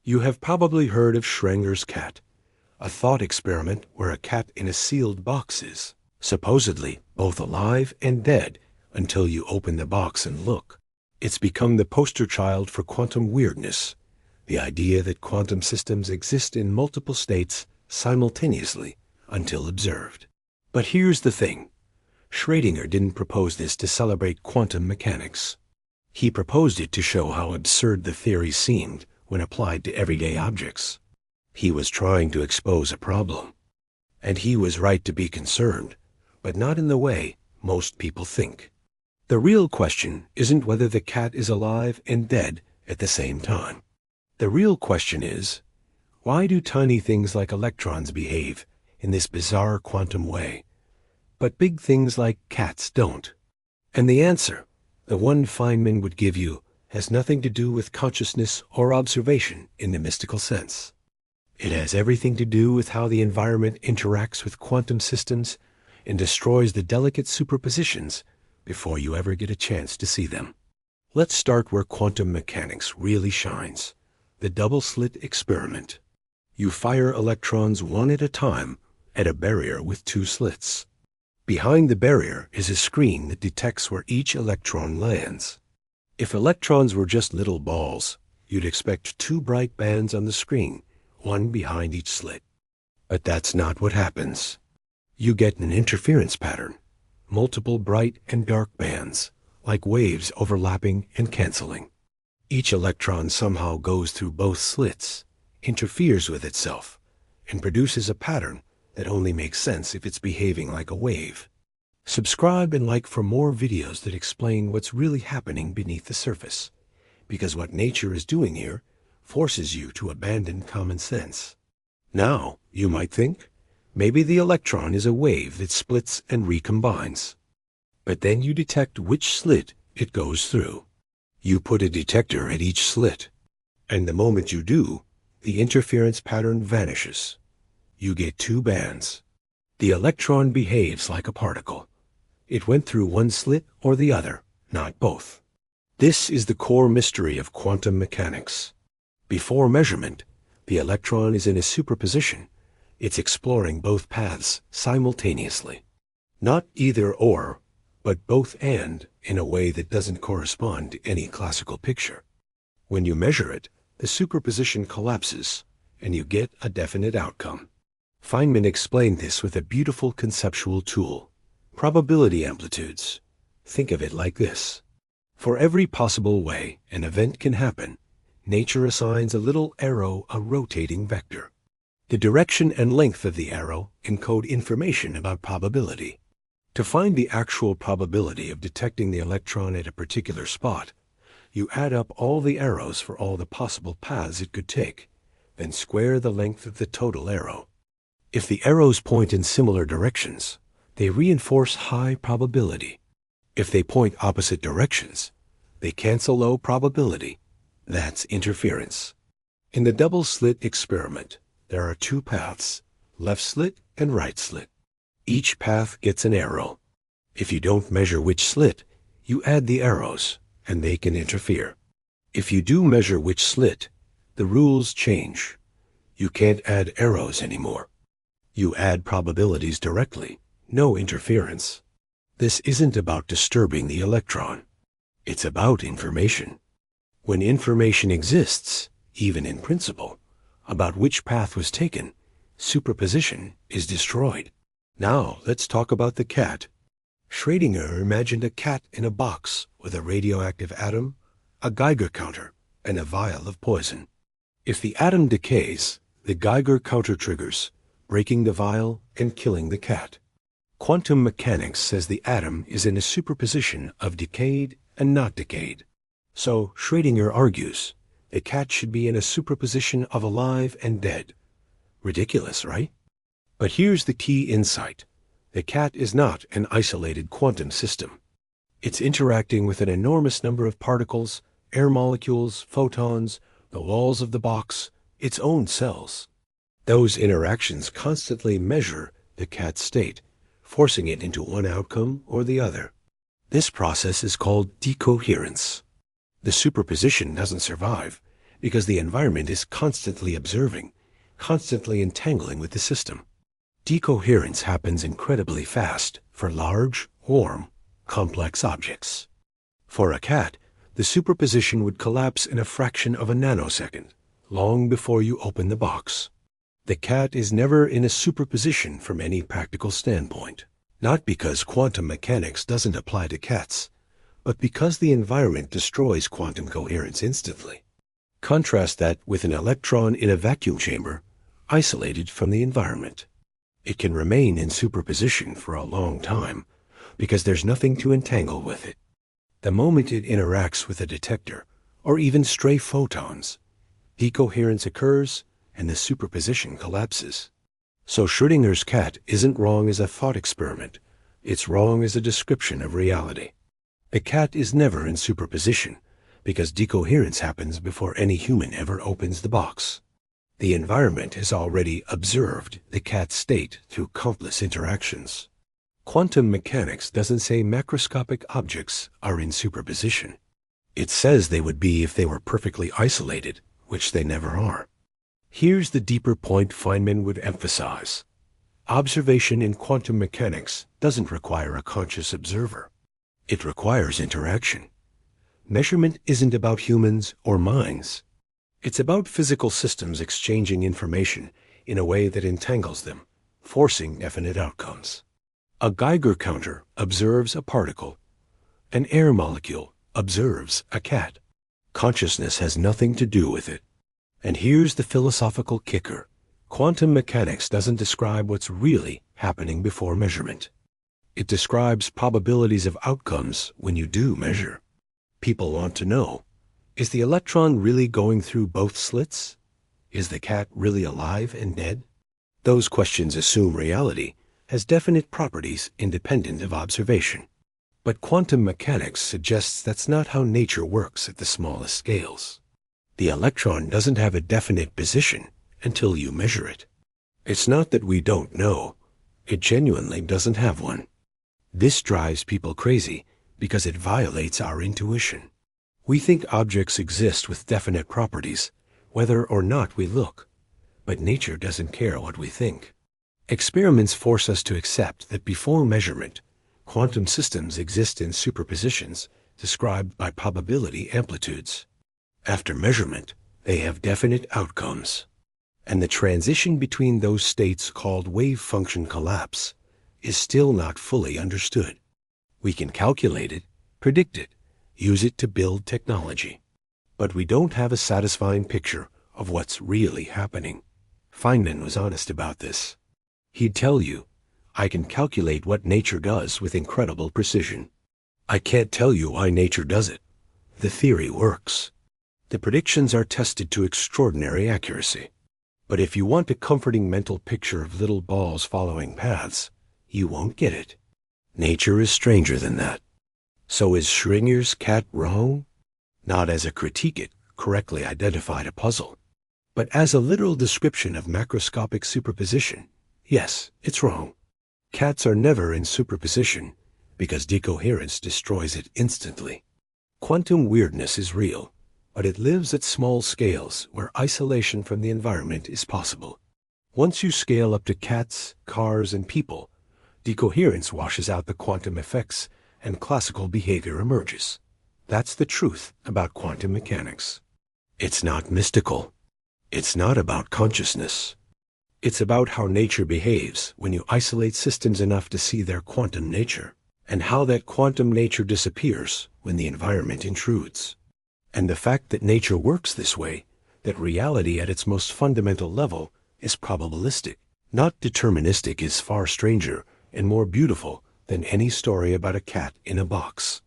You have probably heard of Schrodinger's cat, a thought experiment where a cat in a sealed box is, supposedly, both alive and dead until you open the box and look. It's become the poster child for quantum weirdness, the idea that quantum systems exist in multiple states simultaneously until observed. But here's the thing. Schrödinger didn't propose this to celebrate quantum mechanics. He proposed it to show how absurd the theory seemed when applied to everyday objects. He was trying to expose a problem. And he was right to be concerned, but not in the way most people think. The real question isn't whether the cat is alive and dead at the same time. The real question is, why do tiny things like electrons behave in this bizarre quantum way, but big things like cats don't? And the answer, the one Feynman would give you, has nothing to do with consciousness or observation in the mystical sense. It has everything to do with how the environment interacts with quantum systems and destroys the delicate superpositions before you ever get a chance to see them. Let's start where quantum mechanics really shines, the double-slit experiment. You fire electrons one at a time at a barrier with two slits. Behind the barrier is a screen that detects where each electron lands. If electrons were just little balls, you'd expect two bright bands on the screen, one behind each slit. But that's not what happens. You get an interference pattern, multiple bright and dark bands, like waves overlapping and canceling. Each electron somehow goes through both slits, interferes with itself, and produces a pattern that only makes sense if it's behaving like a wave. Subscribe and like for more videos that explain what's really happening beneath the surface, because what nature is doing here forces you to abandon common sense. Now, you might think, maybe the electron is a wave that splits and recombines. But then you detect which slit it goes through. You put a detector at each slit, and the moment you do, the interference pattern vanishes. You get two bands. The electron behaves like a particle. It went through one slit or the other, not both. This is the core mystery of quantum mechanics. Before measurement, the electron is in a superposition. It's exploring both paths simultaneously. Not either or, but both and in a way that doesn't correspond to any classical picture. When you measure it, the superposition collapses, and you get a definite outcome. Feynman explained this with a beautiful conceptual tool, probability amplitudes. Think of it like this. For every possible way an event can happen, nature assigns a little arrow a rotating vector. The direction and length of the arrow encode information about probability. To find the actual probability of detecting the electron at a particular spot, you add up all the arrows for all the possible paths it could take, then square the length of the total arrow. If the arrows point in similar directions, they reinforce high probability. If they point opposite directions, they cancel low probability. That's interference. In the double-slit experiment, there are two paths, left slit and right slit. Each path gets an arrow. If you don't measure which slit, you add the arrows, and they can interfere. If you do measure which slit, the rules change. You can't add arrows anymore. You add probabilities directly, no interference. This isn't about disturbing the electron. It's about information. When information exists, even in principle, about which path was taken, superposition is destroyed. Now let's talk about the cat. Schrödinger imagined a cat in a box with a radioactive atom, a Geiger counter, and a vial of poison. If the atom decays, the Geiger counter triggers, breaking the vial and killing the cat. Quantum mechanics says the atom is in a superposition of decayed and not decayed. So, Schrödinger argues, the cat should be in a superposition of alive and dead. Ridiculous, right? But here's the key insight. The cat is not an isolated quantum system. It's interacting with an enormous number of particles, air molecules, photons, the walls of the box, its own cells. Those interactions constantly measure the cat's state, forcing it into one outcome or the other. This process is called decoherence. The superposition doesn't survive, because the environment is constantly observing, constantly entangling with the system. Decoherence happens incredibly fast for large, warm, complex objects. For a cat, the superposition would collapse in a fraction of a nanosecond, long before you open the box. The cat is never in a superposition from any practical standpoint, not because quantum mechanics doesn't apply to cats, but because the environment destroys quantum coherence instantly. Contrast that with an electron in a vacuum chamber, isolated from the environment. It can remain in superposition for a long time, because there's nothing to entangle with it. The moment it interacts with a detector, or even stray photons, decoherence occurs and the superposition collapses. So Schrödinger's cat isn't wrong as a thought experiment. It's wrong as a description of reality. A cat is never in superposition because decoherence happens before any human ever opens the box. The environment has already observed the cat's state through countless interactions. Quantum mechanics doesn't say macroscopic objects are in superposition. It says they would be if they were perfectly isolated, which they never are. Here's the deeper point Feynman would emphasize. Observation in quantum mechanics doesn't require a conscious observer. It requires interaction. Measurement isn't about humans or minds. It's about physical systems exchanging information in a way that entangles them, forcing definite outcomes. A Geiger counter observes a particle. An air molecule observes a cat. Consciousness has nothing to do with it. And here's the philosophical kicker. Quantum mechanics doesn't describe what's really happening before measurement. It describes probabilities of outcomes when you do measure. People want to know, is the electron really going through both slits? Is the cat really alive and dead? Those questions assume reality has definite properties independent of observation. But quantum mechanics suggests that's not how nature works at the smallest scales. The electron doesn't have a definite position until you measure it. It's not that we don't know. It genuinely doesn't have one. This drives people crazy because it violates our intuition. We think objects exist with definite properties, whether or not we look. But nature doesn't care what we think. Experiments force us to accept that before measurement, quantum systems exist in superpositions described by probability amplitudes. After measurement, they have definite outcomes. And the transition between those states called wave function collapse is still not fully understood. We can calculate it, predict it, use it to build technology. But we don't have a satisfying picture of what's really happening. Feynman was honest about this. He'd tell you, I can calculate what nature does with incredible precision. I can't tell you why nature does it. The theory works. The predictions are tested to extraordinary accuracy. But if you want a comforting mental picture of little balls following paths, you won't get it. Nature is stranger than that. So is Schrödinger's cat wrong? Not as a critique it correctly identified a puzzle, but as a literal description of macroscopic superposition. Yes, it's wrong. Cats are never in superposition because decoherence destroys it instantly. Quantum weirdness is real, but it lives at small scales where isolation from the environment is possible. Once you scale up to cats, cars, and people, decoherence washes out the quantum effects and classical behavior emerges. That's the truth about quantum mechanics. It's not mystical. It's not about consciousness. It's about how nature behaves when you isolate systems enough to see their quantum nature, and how that quantum nature disappears when the environment intrudes. And the fact that nature works this way, that reality at its most fundamental level is probabilistic, not deterministic, is far stranger and more beautiful than any story about a cat in a box.